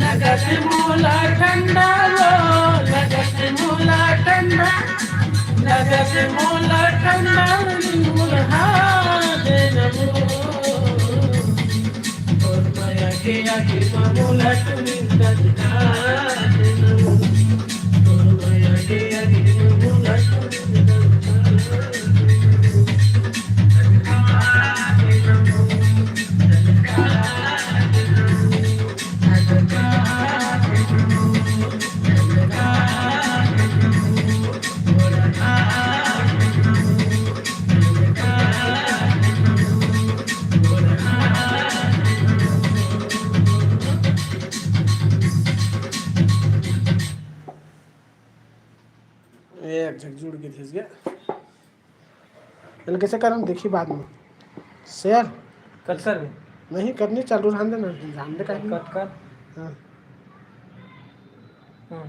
लगत मोला ठंडा लो, लगत मोला ठंडा, लगत मोला ठंडा मुल्हा दे नमो और माया के आगे मोला टुनिंदा दे नमो और माया के आगे मोला टुनिंदा एक झकझोड़ के धीस गया कैसे करम देखी बाद में शेयर कट कर नहीं करनी चालू रहने देना ध्यान दे कट कर हाँ